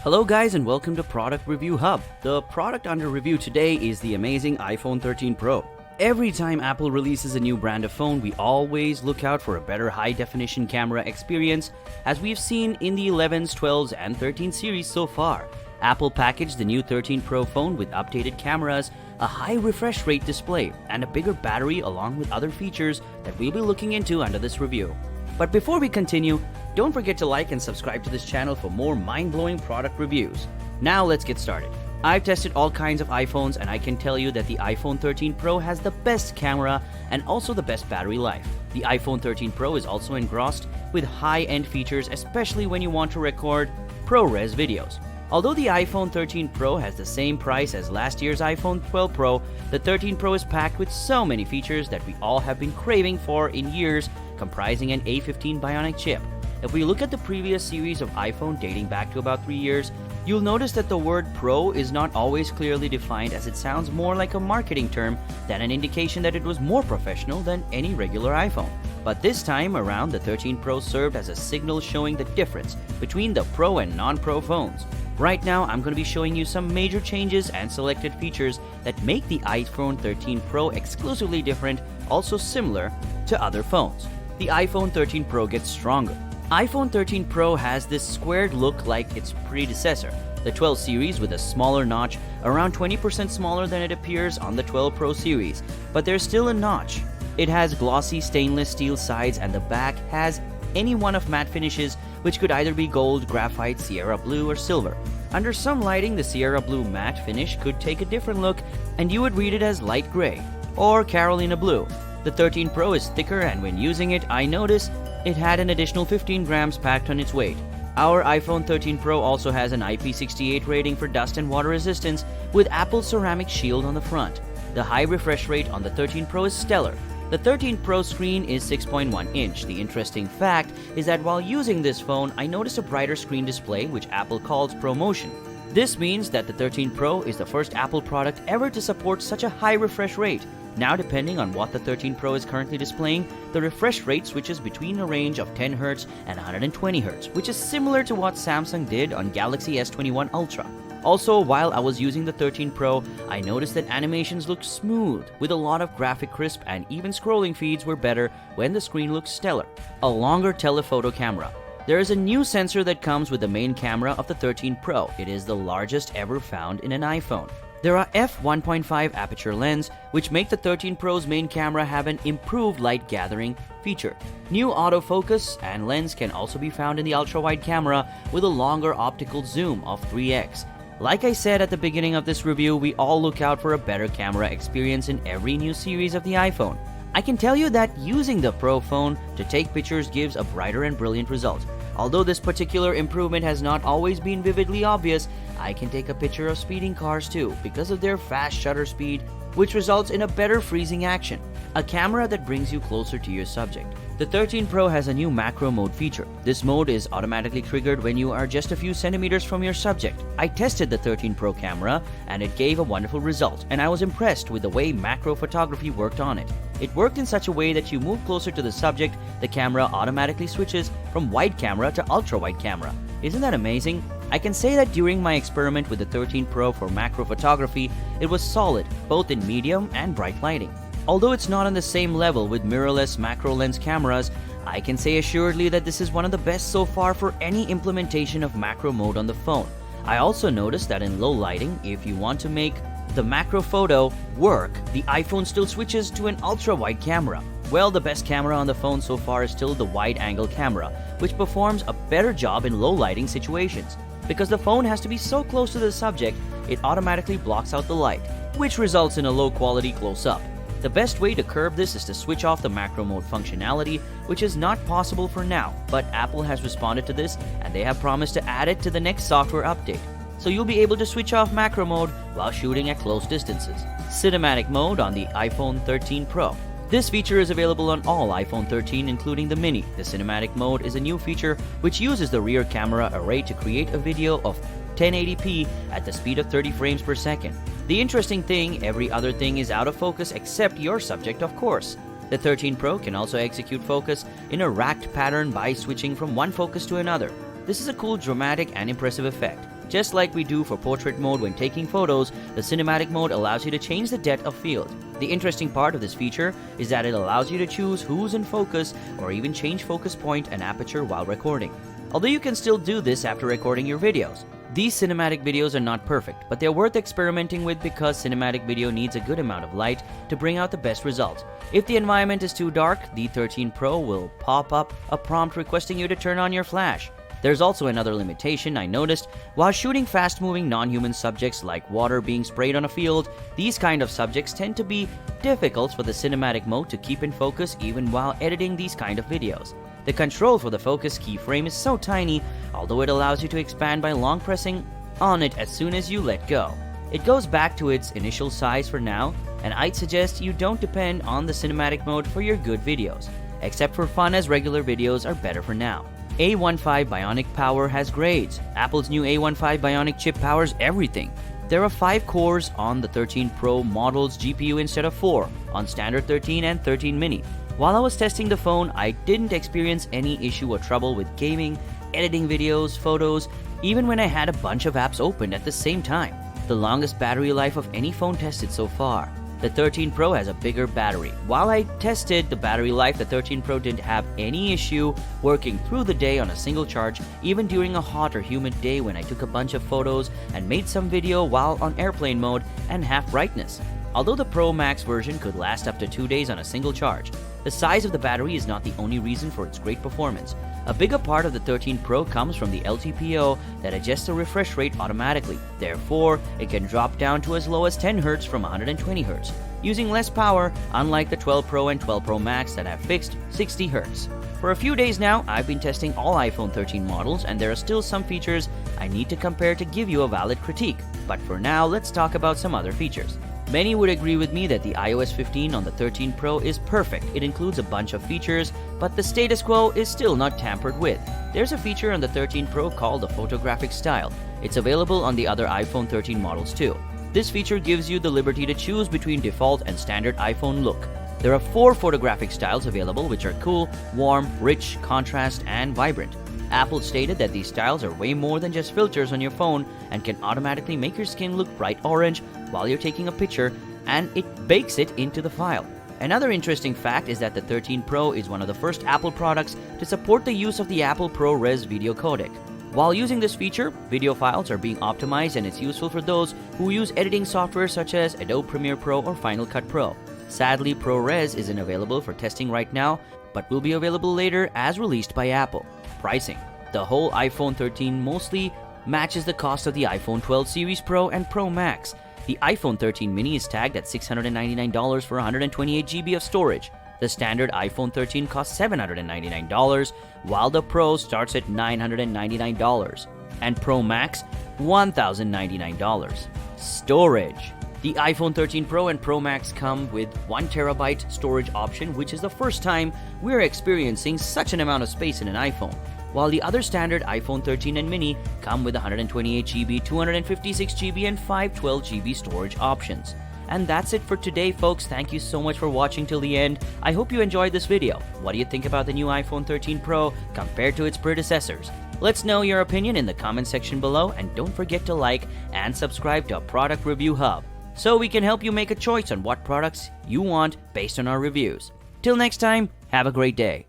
Hello guys and welcome to Product Review Hub. The product under review today is the amazing iPhone 13 Pro. Every time Apple releases a new brand of phone, we always look out for a better high-definition camera experience, as we've seen in the 11s, 12s, and 13 series so far. Apple packaged the new 13 Pro phone with updated cameras, a high refresh rate display, and a bigger battery along with other features that we'll be looking into under this review. But before we continue, don't forget to like and subscribe to this channel for more mind-blowing product reviews. Now let's get started. I've tested all kinds of iPhones and I can tell you that the iPhone 13 Pro has the best camera and also the best battery life. The iPhone 13 Pro is also engrossed with high-end features, especially when you want to record ProRes videos. Although the iPhone 13 Pro has the same price as last year's iPhone 12 Pro, the 13 Pro is packed with so many features that we all have been craving for in years, comprising an A15 Bionic chip. If we look at the previous series of iPhone dating back to about 3 years, you'll notice that the word Pro is not always clearly defined, as it sounds more like a marketing term than an indication that it was more professional than any regular iPhone. But this time around, the 13 Pro served as a signal showing the difference between the Pro and non-Pro phones. Right now, I'm going to be showing you some major changes and selected features that make the iPhone 13 Pro exclusively different, also similar to other phones. The iPhone 13 Pro gets stronger. iPhone 13 Pro has this squared look like its predecessor, the 12 series, with a smaller notch, around 20% smaller than it appears on the 12 Pro series, but there's still a notch. It has glossy stainless steel sides and the back has any one of matte finishes, which could either be gold, graphite, Sierra blue, or silver. Under some lighting, the Sierra blue matte finish could take a different look and you would read it as light gray or Carolina blue. The 13 Pro is thicker, and when using it, I noticed it had an additional 15 grams packed on its weight. Our iPhone 13 Pro also has an IP68 rating for dust and water resistance with Apple's ceramic shield on the front. The high refresh rate on the 13 Pro is stellar. The 13 Pro screen is 6.1 inch. The interesting fact is that while using this phone, I noticed a brighter screen display, which Apple calls ProMotion. This means that the 13 Pro is the first Apple product ever to support such a high refresh rate. Now, depending on what the 13 Pro is currently displaying, the refresh rate switches between a range of 10 Hz and 120 Hz, which is similar to what Samsung did on Galaxy S21 Ultra. Also, while I was using the 13 Pro, I noticed that animations looked smooth, with a lot of graphic crisp, and even scrolling feeds were better when the screen looked stellar. A longer telephoto camera. There is a new sensor that comes with the main camera of the 13 Pro. It is the largest ever found in an iPhone. There are f1.5 aperture lens, which make the 13 Pro's main camera have an improved light gathering feature. New autofocus and lens can also be found in the ultra-wide camera with a longer optical zoom of 3x. Like I said at the beginning of this review, we all look out for a better camera experience in every new series of the iPhone. I can tell you that using the Pro phone to take pictures gives a brighter and brilliant result. Although this particular improvement has not always been vividly obvious, I can take a picture of speeding cars too because of their fast shutter speed, which results in a better freezing action. A camera that brings you closer to your subject. The 13 Pro has a new macro mode feature. This mode is automatically triggered when you are just a few centimeters from your subject. I tested the 13 Pro camera and it gave a wonderful result, and I was impressed with the way macro photography worked on it. It worked in such a way that you move closer to the subject, the camera automatically switches from wide camera to ultra wide camera. Isn't that amazing? I can say that during my experiment with the 13 Pro for macro photography, it was solid, both in medium and bright lighting. Although it's not on the same level with mirrorless macro lens cameras, I can say assuredly that this is one of the best so far for any implementation of macro mode on the phone. I also noticed that in low lighting, if you want to make the macro photo work, the iPhone still switches to an ultra-wide camera. Well, the best camera on the phone so far is still the wide-angle camera, which performs a better job in low lighting situations. Because the phone has to be so close to the subject, it automatically blocks out the light, which results in a low-quality close-up. The best way to curb this is to switch off the macro mode functionality, which is not possible for now, but Apple has responded to this and they have promised to add it to the next software update. So you'll be able to switch off macro mode while shooting at close distances. Cinematic mode on the iPhone 13 Pro. This feature is available on all iPhone 13, including the Mini. The cinematic mode is a new feature which uses the rear camera array to create a video of 1080p at the speed of 30 frames per second. The interesting thing, every other thing is out of focus except your subject, of course. The 13 Pro can also execute focus in a racked pattern by switching from one focus to another. This is a cool, dramatic, and impressive effect. Just like we do for portrait mode when taking photos, the cinematic mode allows you to change the depth of field. The interesting part of this feature is that it allows you to choose who's in focus or even change focus point and aperture while recording. Although you can still do this after recording your videos. These cinematic videos are not perfect, but they're worth experimenting with because cinematic video needs a good amount of light to bring out the best result. If the environment is too dark, the 13 Pro will pop up a prompt requesting you to turn on your flash. There's also another limitation I noticed. While shooting fast-moving non-human subjects like water being sprayed on a field, these kind of subjects tend to be difficult for the cinematic mode to keep in focus even while editing these kind of videos. The control for the focus keyframe is so tiny, although it allows you to expand by long pressing on it as soon as you let go. It goes back to its initial size for now, and I'd suggest you don't depend on the cinematic mode for your good videos, except for fun, as regular videos are better for now. A15 Bionic Power has grades. Apple's new A15 Bionic chip powers everything. There are 5 cores on the 13 Pro model's GPU instead of 4 on standard 13 and 13 mini. While I was testing the phone, I didn't experience any issue or trouble with gaming, editing videos, photos, even when I had a bunch of apps open at the same time. The longest battery life of any phone tested so far. The 13 Pro has a bigger battery. While I tested the battery life, the 13 Pro didn't have any issue working through the day on a single charge, even during a hot or humid day when I took a bunch of photos and made some video while on airplane mode and half brightness. Although the Pro Max version could last up to 2 days on a single charge, the size of the battery is not the only reason for its great performance. A bigger part of the 13 Pro comes from the LTPO that adjusts the refresh rate automatically. Therefore, it can drop down to as low as 10 Hz from 120 Hz, using less power, unlike the 12 Pro and 12 Pro Max that have fixed 60 Hz. For a few days now, I've been testing all iPhone 13 models, and there are still some features I need to compare to give you a valid critique. But for now, let's talk about some other features. Many would agree with me that the iOS 15 on the 13 Pro is perfect. It includes a bunch of features, but the status quo is still not tampered with. There's a feature on the 13 Pro called the photographic style. It's available on the other iPhone 13 models too. This feature gives you the liberty to choose between default and standard iPhone look. There are 4 photographic styles available, which are cool, warm, rich, contrast, and vibrant. Apple stated that these styles are way more than just filters on your phone and can automatically make your skin look bright orange while you're taking a picture, and it bakes it into the file. Another interesting fact is that the 13 Pro is one of the first Apple products to support the use of the Apple ProRes video codec. While using this feature, video files are being optimized, and it's useful for those who use editing software such as Adobe Premiere Pro or Final Cut Pro. Sadly, ProRes isn't available for testing right now, but will be available later as released by Apple. Pricing. The whole iPhone 13 mostly matches the cost of the iPhone 12 Series Pro and Pro Max. The iPhone 13 mini is tagged at $699 for 128 GB of storage. The standard iPhone 13 costs $799, while the Pro starts at $999, and Pro Max $1,099. Storage. The iPhone 13 Pro and Pro Max come with 1TB storage option, which is the first time we're experiencing such an amount of space in an iPhone. While the other standard iPhone 13 and mini come with 128 GB, 256 GB, and 512 GB storage options. And that's it for today, folks. Thank you so much for watching till the end. I hope you enjoyed this video. What do you think about the new iPhone 13 Pro compared to its predecessors? Let's know your opinion in the comment section below, and don't forget to like and subscribe to our Product Review Hub, so we can help you make a choice on what products you want based on our reviews. Till next time, have a great day.